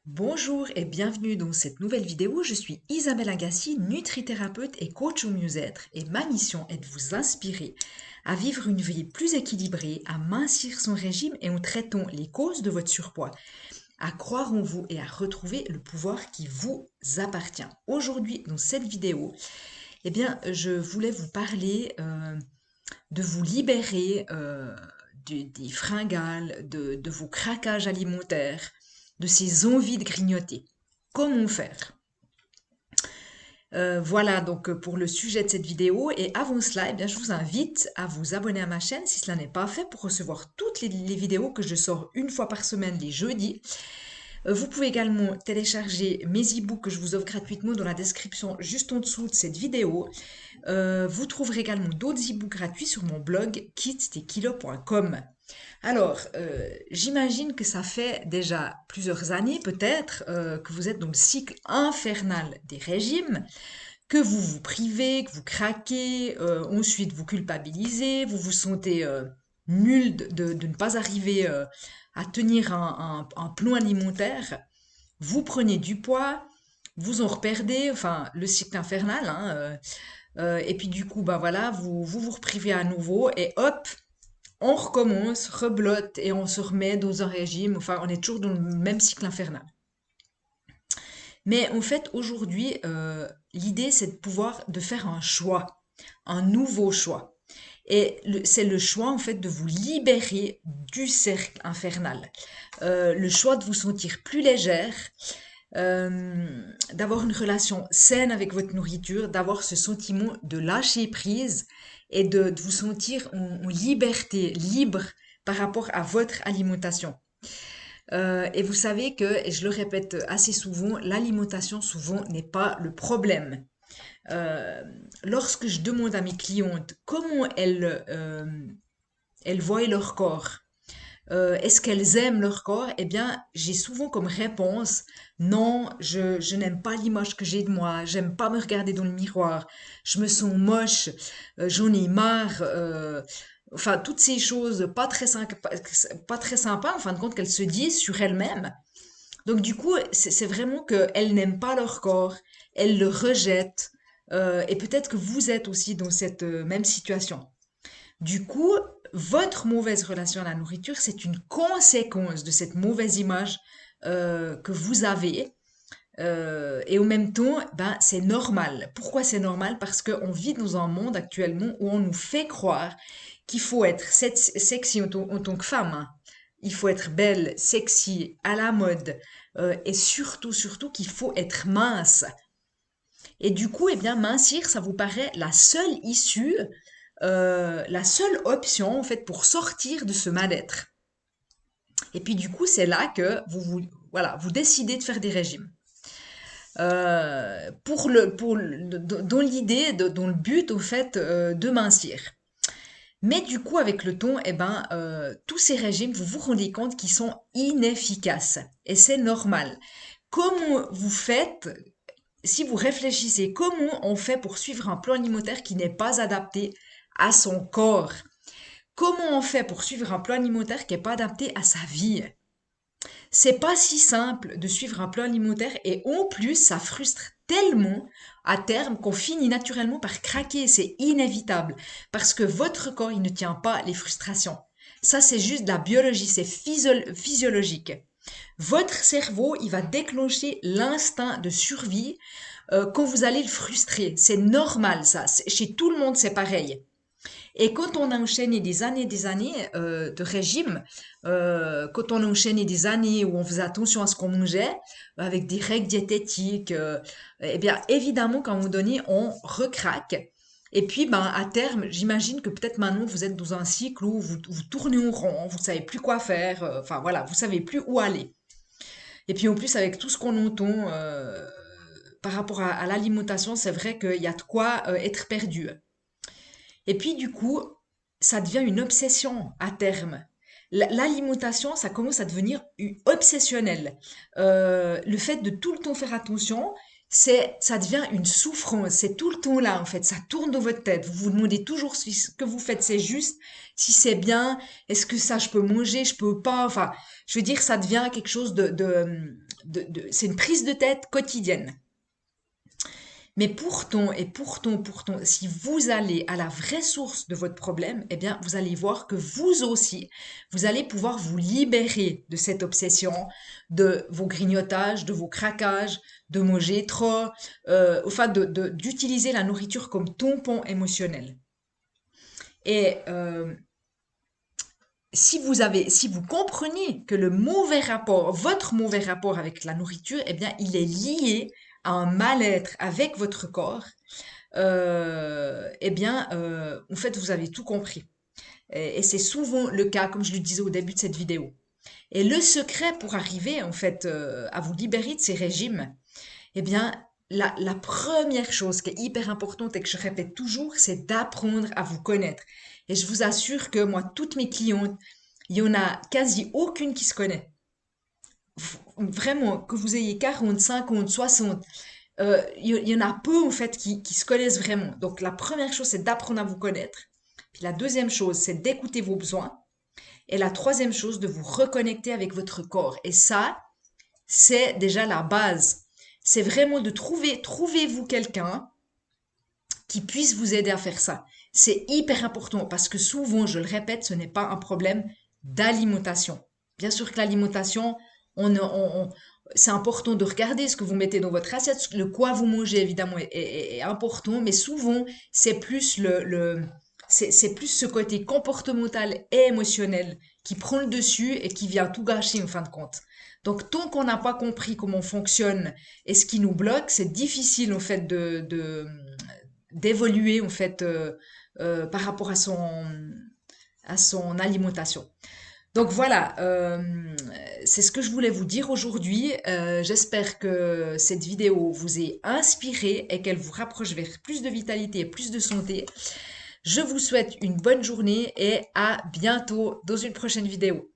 Bonjour et bienvenue dans cette nouvelle vidéo. Je suis Isabelle Agassi, nutrithérapeute et coach au mieux-être et ma mission est de vous inspirer à vivre une vie plus équilibrée, à mincir son régime et en traitant les causes de votre surpoids, à croire en vous et à retrouver le pouvoir qui vous appartient. Aujourd'hui, dans cette vidéo, je voulais vous parler de vous libérer des fringales, de vos craquages alimentaires, de ces envies de grignoter. Comment faire? Voilà donc pour le sujet de cette vidéo. Et avant cela, je vous invite à vous abonner à ma chaîne si cela n'est pas fait pour recevoir toutes les vidéos que je sors une fois par semaine les jeudis. Vous pouvez également télécharger mes e-books que je vous offre gratuitement dans la description juste en dessous de cette vidéo. Vous trouverez également d'autres e-books gratuits sur mon blog kitstekilos.com. Alors, j'imagine que ça fait déjà plusieurs années peut-être que vous êtes dans le cycle infernal des régimes, que vous vous privez, que vous craquez, ensuite vous culpabilisez, vous vous sentez nul de ne pas arriver à tenir un plan alimentaire, vous prenez du poids, vous en reperdez, enfin le cycle infernal, hein, et puis du coup, bah voilà, vous reprivez à nouveau et hop, on recommence, reblotte et on se remet dans un régime. Enfin, on est toujours dans le même cycle infernal. Mais en fait, aujourd'hui, l'idée, c'est de pouvoir de faire un choix, un nouveau choix. Et c'est le choix, en fait, de vous libérer du cercle infernal. Le choix de vous sentir plus légère, d'avoir une relation saine avec votre nourriture, d'avoir ce sentiment de lâcher prise et de vous sentir en liberté, libre par rapport à votre alimentation. Et vous savez que, et je le répète assez souvent, l'alimentation souvent n'est pas le problème. Euh, Lorsque je demande à mes clientes comment elles voient leur corps, est-ce qu'elles aiment leur corps? Eh bien, j'ai souvent comme réponse, non, je n'aime pas l'image que j'ai de moi, j'aime pas me regarder dans le miroir, je me sens moche, j'en ai marre, enfin, toutes ces choses pas très sympas, en fin de compte, qu'elles se disent sur elles-mêmes. Donc, du coup, c'est vraiment qu'elles n'aiment pas leur corps, elles le rejettent, et peut-être que vous êtes aussi dans cette même situation. Du coup, votre mauvaise relation à la nourriture, c'est une conséquence de cette mauvaise image que vous avez. Et en même temps, ben, c'est normal. Pourquoi c'est normal? Parce qu'on vit dans un monde actuellement où on nous fait croire qu'il faut être sexy en tant que femme, hein. Il faut être belle, sexy, à la mode. Et surtout qu'il faut être mince. Et du coup, mincir, ça vous paraît la seule issue, la seule option, en fait, pour sortir de ce mal-être. Et puis, du coup, c'est là que voilà, vous décidez de faire des régimes. Dans l'idée, dans le but, au fait, de mincir. Mais du coup, avec le temps, tous ces régimes, vous vous rendez compte qu'ils sont inefficaces. Et c'est normal. Comment vous faites si vous réfléchissez, comment on fait pour suivre un plan alimentaire qui n'est pas adapté à son corps? Comment on fait pour suivre un plan alimentaire qui n'est pas adapté à sa vie? C'est pas si simple de suivre un plan alimentaire et en plus, ça frustre tellement à terme qu'on finit naturellement par craquer. C'est inévitable parce que votre corps, il ne tient pas les frustrations. Ça, c'est juste de la biologie, c'est physiologique. Votre cerveau, il va déclencher l'instinct de survie quand vous allez le frustrer. C'est normal, ça. Chez tout le monde, c'est pareil. Et quand on a enchaîné des années de régime, quand on a enchaîné des années où on faisait attention à ce qu'on mangeait, avec des règles diététiques, eh bien évidemment qu'à un moment donné, on recraque. Et puis, ben, à terme, j'imagine que peut-être maintenant vous êtes dans un cycle où vous tournez en rond, vous savez plus quoi faire, enfin voilà, vous savez plus où aller. Et puis en plus, avec tout ce qu'on entend par rapport à l'alimentation, c'est vrai qu'il y a de quoi être perdu. Et puis du coup, ça devient une obsession à terme. L'alimentation, ça commence à devenir obsessionnel. Le fait de tout le temps faire attention, ça devient une souffrance. C'est tout le temps là, en fait. Ça tourne dans votre tête. Vous vous demandez toujours si ce que vous faites, c'est juste, si c'est bien, est-ce que ça, je peux manger, je peux pas. Enfin, je veux dire, ça devient quelque chose c'est une prise de tête quotidienne. Mais pourtant, si vous allez à la vraie source de votre problème, eh bien, vous allez voir que vous aussi, vous allez pouvoir vous libérer de cette obsession, de vos grignotages, de vos craquages, de manger trop, enfin, d'utiliser la nourriture comme tampon émotionnel. Et si vous comprenez que votre mauvais rapport avec la nourriture, eh bien, il est lié à un mal-être avec votre corps, eh bien, en fait, vous avez tout compris. Et c'est souvent le cas, comme je le disais au début de cette vidéo. Et le secret pour arriver, en fait, à vous libérer de ces régimes, eh bien, la première chose qui est hyper importante et que je répète toujours, c'est d'apprendre à vous connaître. Et je vous assure que moi, toutes mes clientes, il y en a quasi aucune qui se connaît. Vraiment, que vous ayez 40, 50, 60, il y en a peu en fait qui se connaissent vraiment. Donc la première chose, c'est d'apprendre à vous connaître. Puis la deuxième chose, c'est d'écouter vos besoins. Et la troisième chose, de vous reconnecter avec votre corps. Et ça, c'est déjà la base. C'est vraiment de trouvez-vous quelqu'un qui puisse vous aider à faire ça. C'est hyper important parce que souvent, je le répète, ce n'est pas un problème d'alimentation. Bien sûr que l'alimentation, c'est important de regarder ce que vous mettez dans votre assiette, le quoi vous mangez évidemment est important, mais souvent c'est plus c'est plus ce côté comportemental et émotionnel qui prend le dessus et qui vient tout gâcher en fin de compte. Donc tant qu'on n'a pas compris comment on fonctionne et ce qui nous bloque, c'est difficile en fait d'évoluer en fait par rapport à son alimentation. Donc voilà, c'est ce que je voulais vous dire aujourd'hui. J'espère que cette vidéo vous ait inspiré et qu'elle vous rapproche vers plus de vitalité et plus de santé. Je vous souhaite une bonne journée et à bientôt dans une prochaine vidéo.